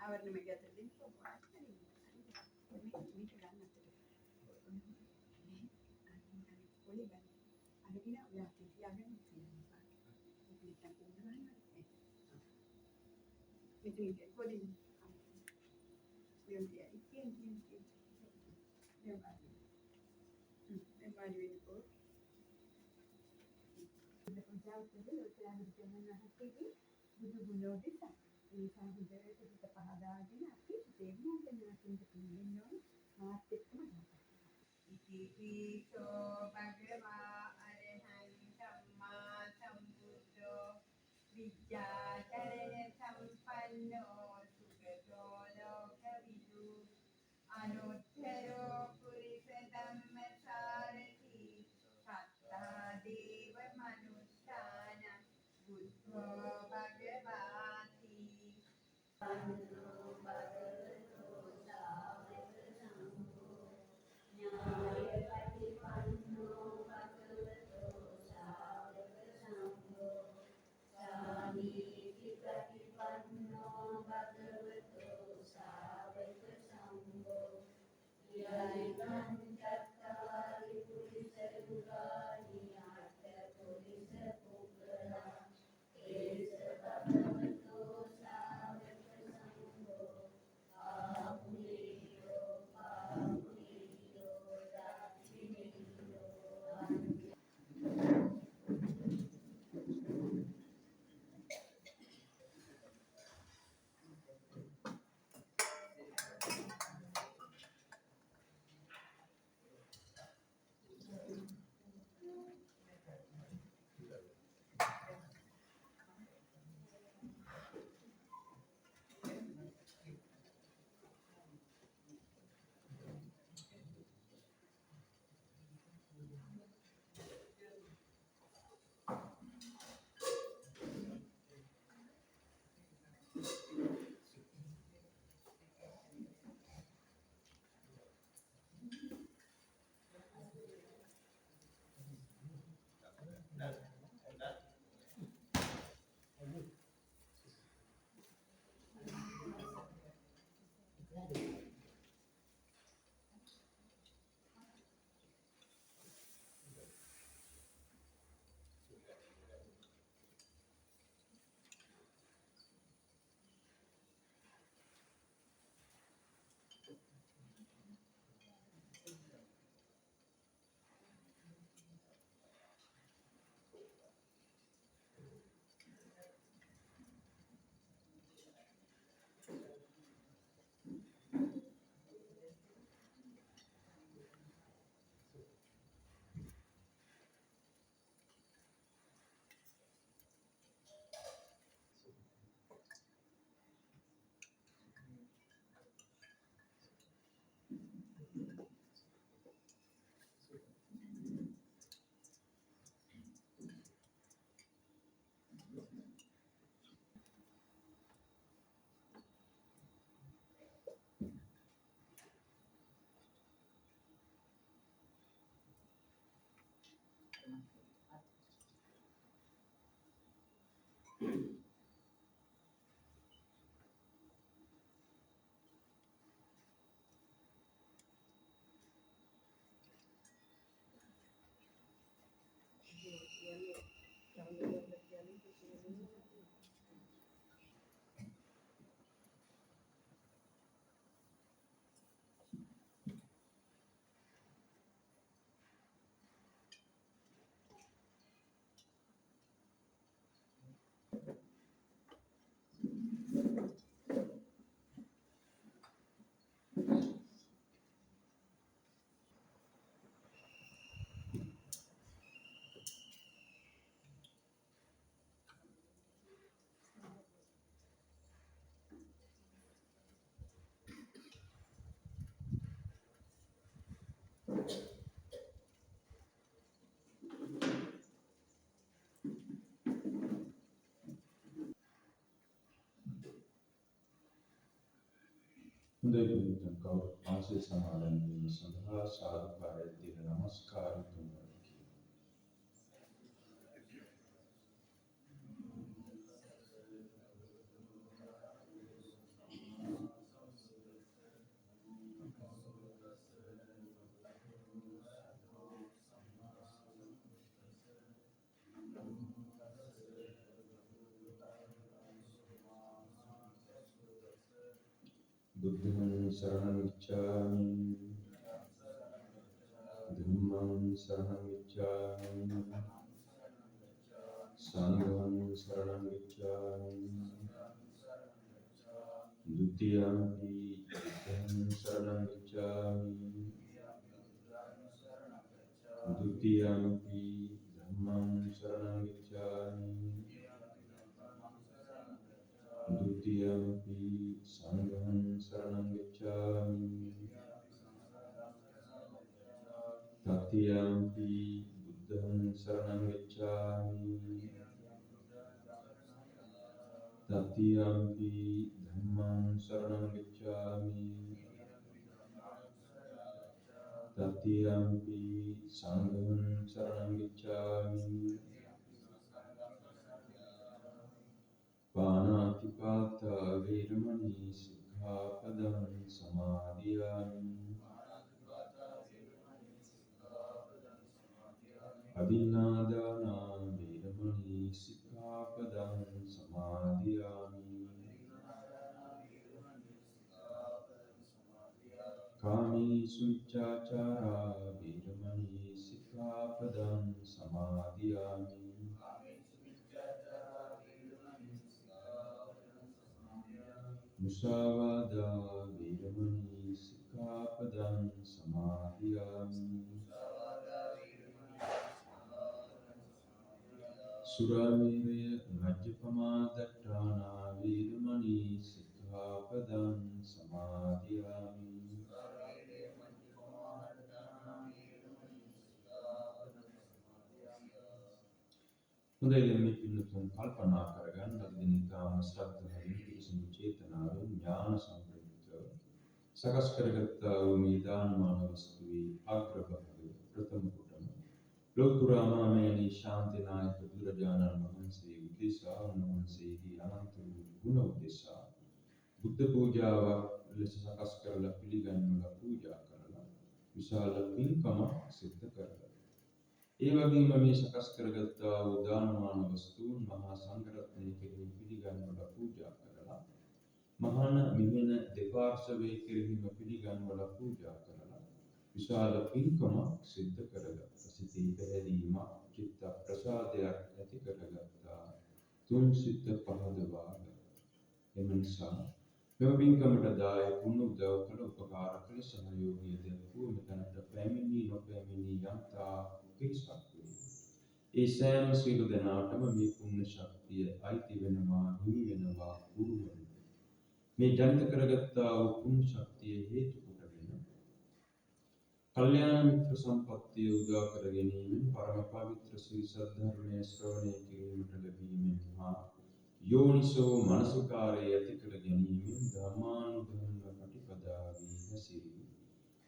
අවරණ මේ ගැතර දෙන්න කොහොමද මේක ගන්න අතට ඔලි ගන්න අරගෙන ඔයා තියාගෙන තියෙනවා මේක නැත්නම් කොහොමද මේක පොඩි මෙයා ඉතින් දැන් පාඩි වෙනකොට බුදු ගුණ දෙක ඒ සංහිඳයට හිත පහදාගෙන අපි දෙවියන්ට නාකින්ද පිළිගන්න මාත් එක්කම ඉතිපිසෝ භගවා අරහං සම්මා සම්බුද්ධෝ විද්‍යාචරණ සම්පන්නෝ සුගතෝ ලෝකවිදු අනුත්තරෝ පුරිස ධම්මසාරති සත්තා දේව මනුස්සාන බුද්ධෝ භගවාති අනුභවතෝ සාවක සංඝෝ ඥායපටිපන්නෝ භගවතෝ සාවක සංඝෝ සාමීචි ප්‍රතිපන්නෝ භගවතෝ සාවක සංඝෝ යයිකං චත්තාරි පුරිස යුගානි අට පුරිස පුග්ගලා ඒස භගවතෝ සාවක සංඝෝ ආපුනේයෝ පාපුනේයෝ දාක්ඛිනේයෝ හොඳයි කවුරු ආශය සමාදන් වීම සඳහා සාදුකාරය දීලා නමස්කාර කරනවා. බුද්ධං සරණං ගච්ඡාමි ධම්මං සරණං ගච්ඡාමි සංඝං සරණං ගච්ඡාමි ဒုတိယံ පි බුද්ධං සරණං ගච්ඡාමි ဒုတိယံ පි ධම්මං සරණං ගච්ඡාමි ဒုတိယံ පි සංඝං සරණං ගච්ඡාමි တတိယံ පි බුද්ධං සරණං ගච්ඡාමි တတိယံ පි ධම්මං සරණං ගච්ඡාමි တတိယံ පි සංඝං සරණං ගච්ඡාමි ပါဏာတိပါတဝေရမဏီစိក្ខាပဒံသမာදිယာမိ අදින්නාදානා වේරමණී සික්ඛාපදං සමාදියාමි කාමීසු මිච්ඡාචාරා වේරමණී සික්ඛාපදං සමාදියාමි මුසාවාදා වේරමණී සික්ඛාපදං සමාදියාමි සුරාමේරය මජ්ජපමා දට්ඨානා වේරමණී සික්ඛාපදං සමාදියාමි හොඳයි දැන් මේ පින්නතුන් කල්පනා කරගන්න අද දින ඉතාම ශ්‍රද්ධාවෙන් පිරිසිදු චේතනාවෙන් ඥාන සම්ප්‍රයුක්තව සකස් කරගත් වූ මේ දානමාන වස්තුවේ අග්‍රභාගය ප්‍රථම කොටම ලෝතුරා මාමේනී ශාන්තිනායක බුදුරජාණන් වහන්සේ උදෙසා උන්වහන්සේගේ අනන්ත වූ ගුණ උදෙසා බුද්ධ පූජාවක් ලෙස සකස් කරලා පිළිගන්වලා පූජා කරලා විශාල පින්කමක් සිද්ධ කරලා ඒ වගේම මේ සකස් කරගත්තා වූ දානමාන වස්තුන් මහා සංඝරත්නය කෙරෙහි පිළිගන්වලා පූජා කරලා මහාන මිහින දෙපාර්ශවයේ කෙරෙහිම පිළිගන්වලා පූජා කරලා විශාල පින්කමක් සිද්ධ කරගත්තා සිතේ පැහැදීමක් චිත්ත ප්‍රසාදයක් ඇති කරගත්තා තුන් සිත පහදවා එම නිසා මෙම පින්කමට දායකුන් උදව් කළ උපකාර කළ සහයෝගී දැක්වූ මෙතනට පැමිණි නොපැමිණි යම්තා පිරිසක් වේ. ඒ සෑම සියලු දෙනාටම මේ පුණ්‍ය ශක්තිය අයිති වෙනවා හිමි වෙනවා උරු වෙනවා. මේ ජනිත කරගත්තා වූ පුණ්‍ය ශක්තිය හේතු කොටගෙන කල්යාණ මිත්‍ර සම්පත්තිය උදා කර ගැනීමෙන් පරම පවිත්‍ර ශ්‍රී සද්ධර්මයේ ශ්‍රවණය කිරීමට ලැබීමෙන් හා යෝනිසෝ මනසිකාරය ඇති කර ගැනීමෙන් ධර්මානුධර්ම ප්‍රතිපදාවේ හැසිරී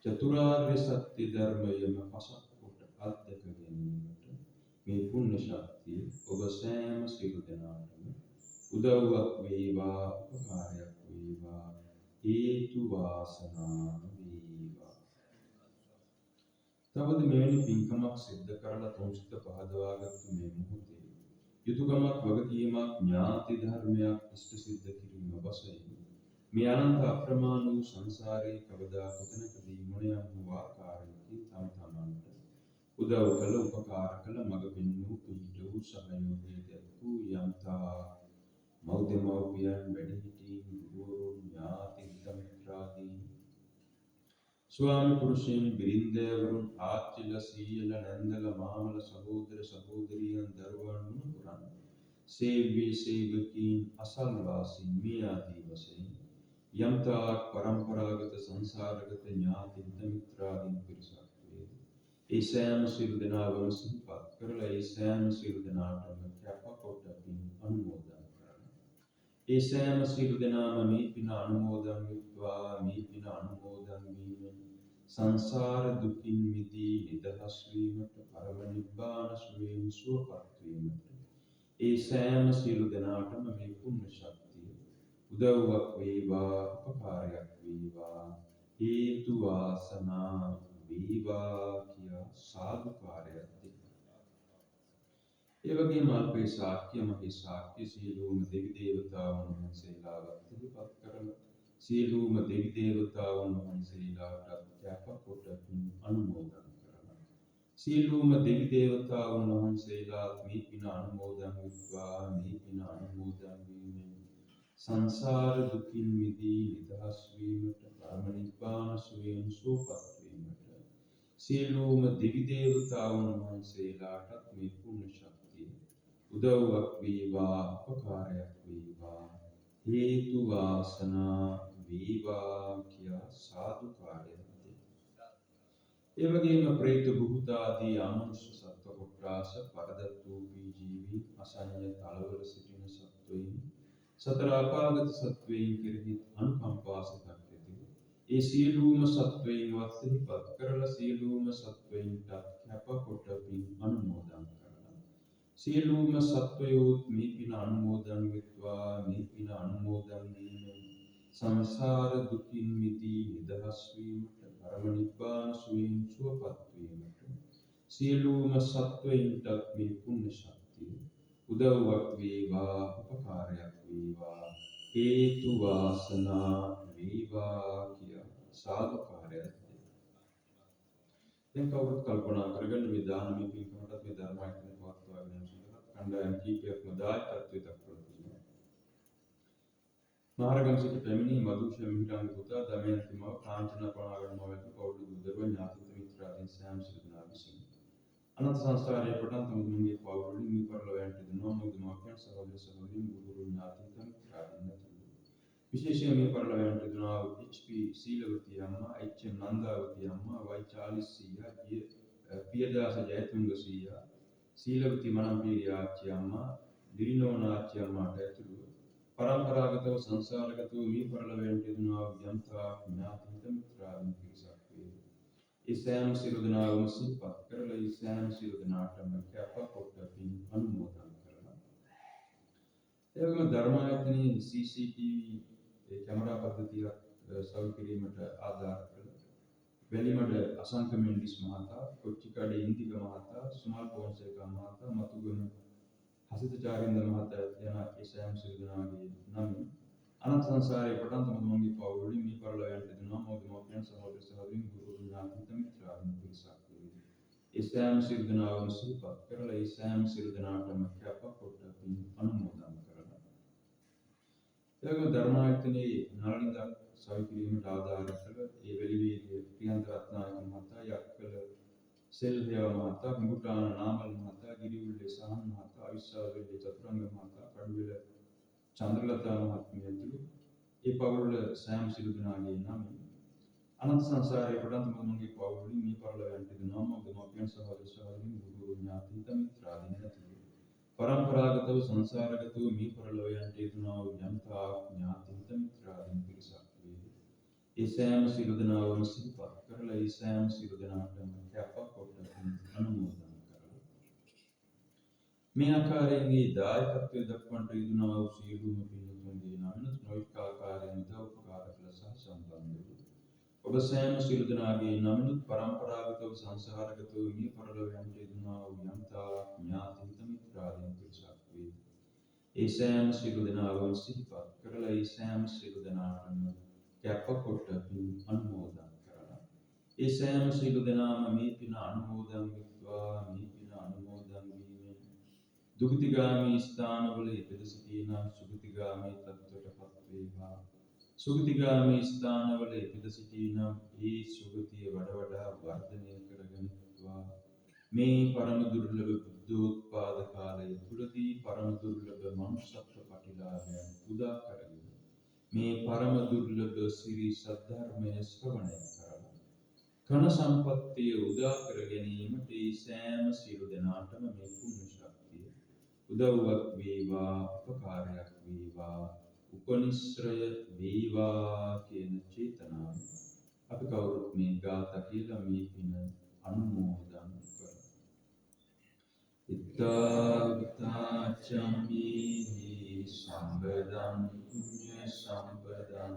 චතුරාර්ය සත්‍ය ධර්මයම පසක් කොට අත්දැක ගැනීමට මේ පුණ්‍ය ශක්තිය ඔබ සෑම සියලු දෙනාටම උදව්වක් වේවා උපකාරයක් වේවා හේතු වාසනා වේවා. තවද මෙවැනි පින්කමක් සිද්ධ කරලා තුන්සිත පහදවාගත්තු මේ මොහොතේ යුතුයකමක් වගකීමක් ඥාති ධර්මයක් ඉෂ්ට සිද්ධ කිරීම වශයෙන් මේ අනන්ත අප්‍රමාණ වූ සංසාරයේ කවදා කොතැනකදී මොනියම් වූ ආකාරයකින් තම තමන්ට උදව් කළ උපකාර කළ මඟ පෙන්වූ පිහිට වූ සහයෝගය දැක්වූ යම්තා මෞදමෝපියන් වැඩිහිටීන් ගුරුවරුන් ඥාති මිත්‍රාදීන් ස්වාමි පුරුෂයන් බිරින්දෑවරුන් ආච්චිල සීයල නැන්දල මාමල සහෝදර සහෝදරියන් දරුවන් මුණුපුරන් සේව්‍ය සේවකීන් අසල්වාසීන් මේ ආදී වශයෙන් යම්තාක් පරම්පරාගත සංසාරගත ඥාති මිත්‍රාදීන් පිරිසක් වේ. ඒ සෑම සියලු දෙනාවම සිහිපත් කරලා ඒ සෑම සියලු දෙනාටම කැපකොට පින් අනුමෝදන් කරනවා. ඒ සෑම සියලු දෙනාම මේ පින අනුමෝදන් වෙත්වා මේ පින අනුමෝදන් වීමෙන් සංසාර දුකින් මිදී නිදහස් වීමට පරම නිබ්බාන සුවයෙන් සුවපත් වීමට ඒ සෑම සියලු දෙනාටම මේ පුණ්‍ය ශක්තිය උදව්වක් වේවා උපකාරයක් වේවා හේතු වාසනා වේවා කියා සාදුකාරයක් දෙනවා. ඒ වගේම අල්පේ ශාක්‍ය මහේ ශාක්‍ය සියලුම දෙවි දේවතාවුන් වහන්සේලාවත් සිහිපත් කරලා සියලුම දෙවි දේවතාවුන් වහන්සේලාට කැපකොට පින් අනුමෝදන් කරනවා. සියලුම දෙවි දේවතාවුන් වහන්සේලා මේ පින අනුමෝදන් වෙත්වා. මේ පින අනුමෝදන් වීමෙන් සංසාර දුකින් මිදී නිදහස් වීමට, පරම නිබ්බාන සුවයෙන් සුවපත් වීමට සියලුම දෙවි දේවතාවුන් වහන්සේලාට මේ පුණ්‍ය ශක්තිය උදව්වක් වේවා, උපකාරයක් වේවා, හේතු වාසනා වේවා කියා සාදුකාරයක් දෙනවා. ඒ වගේම ප්‍රේත භූත ආදී අමනුෂ්‍ය සත්ව කොට්ටාස පරදත්තූපී ජීවී අසඤ්ඤ තලවල සිටින සත්වයින් සතර අපාගත සත්වයින් කෙරෙහි අනුකම්පා සිතක් ඇති. ඒ සියලුම සත්වයින් වත්සිහිපත් කරලා සියලුම සත්වයින්ට කැපකොට පින් අනුමෝදන් කරනවා. සියලුම සත්වයෝ මේ පින අනුමෝදන් වෙත්වා. මේ පින අනුමෝදන් වීමෙන් සංසාර දුකින් මිදී නිදහස් වීමට, පරම නිබ්බාන සුවයෙන් සුවපත් වීමට සියලුම සත්වයින්ට මේ පුණ්‍ය ශක්තිය උදව්වක් වේවා, උපකාරයක් වේවා, හේතු වාසනා වේවා කියා සාදුකාරයක් දෙනවා. දැන් කවුරුත් කල්පනා කරගන්න මේ දානමය පින්කමටත් මේ ධර්මායතන පවත්වාගෙන යන සඳහා කණ්ඩායම් කීපයක්ම දායකත්වයට දක්වලා තියෙනවා. නාරගම් සිට පැමිණි මදුෂ මිහිරන් පුතා දමයන්ති මව කාංචනා පනාගන මව ඇතුළු පවුල් දුදරුව ඥාති මිත්‍රාදීන් සෑම සිදුනා විසින් අනන්ත සංස්කාරයේ පටන් තමුන්ගේ පවුල් වලින් මේ පරිලෝකයන්ට දෙනවා. මොකද මාකයන් සහෝදර සහෝදරින් ගුරු ඥාති මිත්‍රාදීන් ඇතුළු විශේෂයෙන් මේ පරිලෝකයන්ට දෙනවා. HP සීලවතී අම්මා, HM නන්දාවතී අම්මා, Y චාලිස් සීයා, පියදාස ජයතුංග සීයා, සීලවතී මනම්පිරිය ආච්චි අම්මා, දිරිනෝන ආච්චි අම්මාට ඇතුළු පරම්පරාගතව සංසාරගතව මේ පරිලෝකයන්ට දෙනවා යම්තා ඥාති මිත්‍රාදීන් පිරිසක් වේ. ඒ සෑම සියලු දෙනාම සිහිපත් කරලා ඒ සෑම සියලු දෙනාටම කැපකොට පින් අනුමෝදන් කරනවා. ඒ වගේම ධර්මායතනයේ CCTV කැමරා පද්ධතියක් සවි කිරීමට ආධාර කළ වැලිමඩ අසංක මෙන්ඩිස් මහතා, කොච්චිකඩේ ඉන්දික මහතා, සුමල් පොන්සේකා මහතා, මතුගම හසිත චාරින්ද මහතා යන ඒ සෑම සියලු දෙනාගේ නමින් අනන්ත සංසාරයේ පටන් තමුන්ගේ පවුල් වලින් මේ පරිලෝකයන්ට දෙනවා. මොකද මෝක්යන් සහෝදර සහෝදරින් ගුරු ඥාති මිත්‍රාදීන් පිරිසක් වේ. ඒ සෑම සියලු දෙනාම සිහිපත් කරලා ඒ සෑම සියලු දෙනාටම කැපකොට පින් අනුමෝදන් කරනවා. ඒ වගේම ධර්මායතනයේ නලින්ද සවි කිරීමට ආධාර කළ ඒ වෙලිවේරිය ප්‍රියන්ත රත්නායක මහතා, යක්කල සෙල්වියා මහතා, මුගුටාන නාමල් මහතා, ගිරිඋල්ලේ සහන් මහතා, අවිස්සාවේලේ චතුරංග මහතා, කඩුවෙල චන්ද්‍රලතා මහත්මිය ඇතුළු ඒ පවුල් සෑම සියලු දෙනාගේ නමින් අනන්ත සංසාරයේ පටන් තමුන්ගේ පවුල් වලින් මේ පරිලෝකයන්ට දෙනවා. මොකද මාපියන් සහෝදර සහෝදරින් ගුරු ඥාති මිත්‍රාදීන් ඇතුළු පරම්පරාගතව සංසාරගතව මේ පරිලෝකයන්ට දෙනවා යම්තා ඥාති මිත්‍රාදීන් පිරිසක් වේ. ඒ සෑම සියලු දෙනාම සිහිපත් කරලා ඒ සෑම සියලු දෙනාටම කැපකොට අනුමෝදන් කරලා මේ ආකාරයෙන් මේ දායකත්වයේ දක්වන්නට යෙදුනා වූ සියලුම පින්තුන්ගේ නමිනුත් නොයෙක් ආකාරයෙන් උපකාර කළ සහ සම්බන්ධ වූ ඔබ සෑම සියලු දෙනාගේ නමිනුත් පරම්පරාගතව සංසාරගතව මේ පරිලෝකයන්ට යෙදුනා වූ යම්තා ඥාති මිත්‍රාදීන් පිරිසක් වේ. ඒ සෑම සියලු දෙනාම සිහිපත් කරලා ඒ සෑම සියලු දෙනාටම කැපකොට පින් අනුමෝදන් කරලා ඒ සෑම සියලු දෙනාම මේ පින අනුමෝදන් වෙත්වා. මේ පින අනුමෝදන් වීමෙන් දුගතිගාමී ස්ථානවල ඉපද සිටිනා සුගතිගාමී තත්ත්වයටපත් වේවා. සුගතිගාමී ස්ථානවල ඉපද සිටිනා ඒ සුගතිය වඩා වර්ධනය කරගනිත්වා. මේ පරම දුර්ලභ බුද්ධෝත්පාද කාලය තුලදී පරම දුර්ලභ මනුෂ්‍යත්ව ප්‍රතිලාභයන් උදා කරගෙන මේ පරම දුර්ලභ සිරි සද්ධර්මය ශ්‍රවණය කරලා කන සම්පත්තිය උදා කර ගැනීමට ඒ සෑම සියලු දෙනාටම මේ පුණ්‍ය ශක්තිය උදව්වක් වේවා, උපකාරයක් වේවා, උපනිශ්‍රය වේවා කියන චේතනාව අපි කවුරුත් මේ ගාථා කියලා මේ පින අනුමෝදන් කරමු. ඉත්තාචම්මේහි සම්බදං පුඤ්ඤ සම්පදං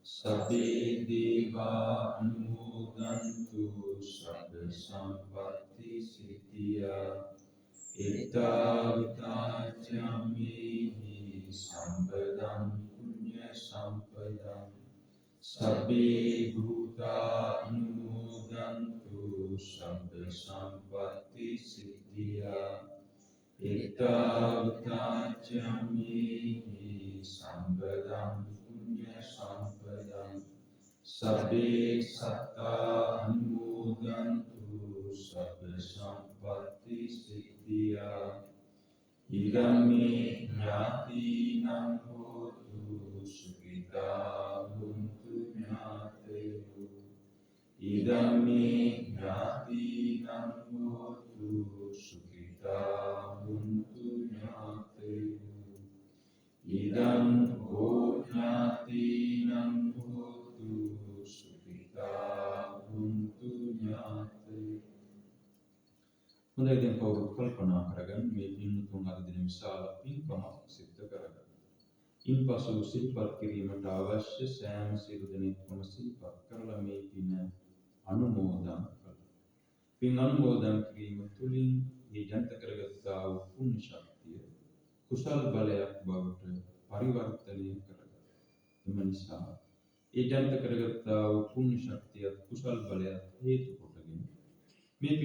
සබ්බේ දේවා අනුමෝදන්තු සබ්බ සම්පත්ති සිද්ධියා. ඉත්තාචම්මේහි සම්බදං පුඤ්ඤ සම්පදං Sabbe bhuta anumodantu sabbe sampatti siddhya Ittavatatyami sambadam punya sampadam Sabbe satta anumodantu sabbe sampatti siddhya Idame jnati nam hotu sukita buntu jnateyo Idame jnati nam hotu sukita buntu jnateyo Idam ho jnati nam hotu sukita buntu jnateyo හොඳයි දැන් කවුරුත් කල්පනා කරගන්න මේ පින්තුන් අද දින විශාල පින්කමක් සිද්ධ කරගන්න. ඉන්පසු සිහිපත් කිරීමට අවශ්‍ය සෑම සියලු දෙනෙක්ම සිහිපත් කරලා මේ පින අනුමෝදන් කළා. පින් අනුමෝදන් කිරීම තුළින් මේ ජනිත කරගත්තා වූ පුණ්‍ය ශක්තිය කුසල් බලයක් බවට පරිවර්තනය කරගන්නවා. එම නිසා මේ ජනිත කරගත්තා වූ පුණ්‍ය ශක්තිය කුසල් බලයක් හේතු කොටගෙන මේ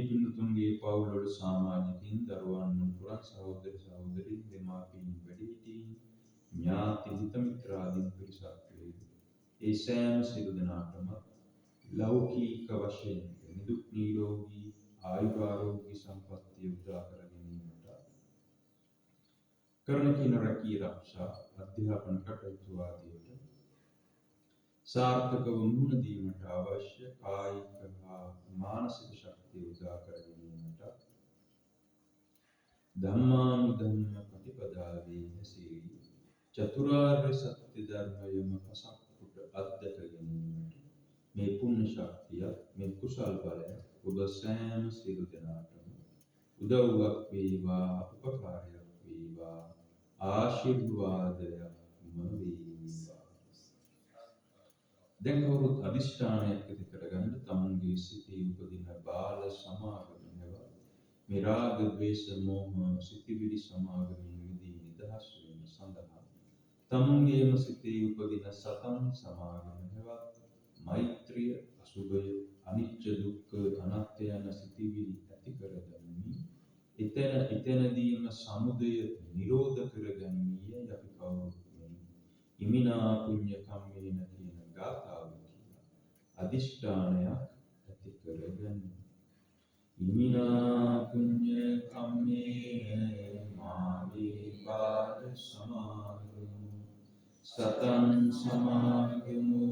පින්නතුන්ගේ පවුල් වල සමාජිකින් දරුවන් පුරා සහෝදර සහෝදරී දෙමාපියන් වැඩිහිටීන් ඥාති හිත මිත්‍රාදීන් පිරිසක් වේ. ඒ සෑම සියලු දෙනාටම ලෞකික වශයෙන් නිදුක් නිරෝගී ආයුරාෝග්‍ය සම්පන්නිය උදා කර ගැනීමට කරන කින රැකී ආරක්ෂා අධ්‍යාපන කටයුතු ආදියට සාර්ථකව මුහුණ දීමට අවශ්‍ය කායික හා මානසික ශක්තිය උදා කර ගැනීමට ධම්මානුධම්ම ප්‍රතිපදාවේ හැසිරී චතුරාර්ය සත්‍ය ධර්මයම අසක්කුට අත්දැක ගැනීමට මේ පුණ්‍ය ශක්තිය මේ කුසල් බලය ඔබ සෑම සියලු දෙනාටම උදව්වක් වේවා උපකාරයක් වේවා ආශිර්වාදයක්ම වේවා. දැන් කවුරුත් අදිෂ්ඨානයක් ඇති කරගන්න තමුන්ගේ සිතේ උපදින බාල සමාගම නෙවා මේ රාග ද්වේෂ මෝහ සිතිවිලි සමාගමෙන් මිදී නිදහස් වීම සඳහා තමුන්ගේම සිතේ උපදින සතන් සමාගම නෙවා මෛත්‍රිය අසුභය අනිත්‍ය දුක්ඛ අනාත්ම යන සිතිවිලි ඇති කරගනිමින් එතනදීම සමුදය නිරෝධ කරගන්නීය අපි කවුරුත් ඉමිනා පුඤ්ඤ කම්මේන කියන ගාථාව කියන අදිෂ්ඨානයක් ඇති කරගන්න. ඉමිනා පුඤ්ඤ කම්මේන මාගේ පාද සමාගමු සතං සමාගමු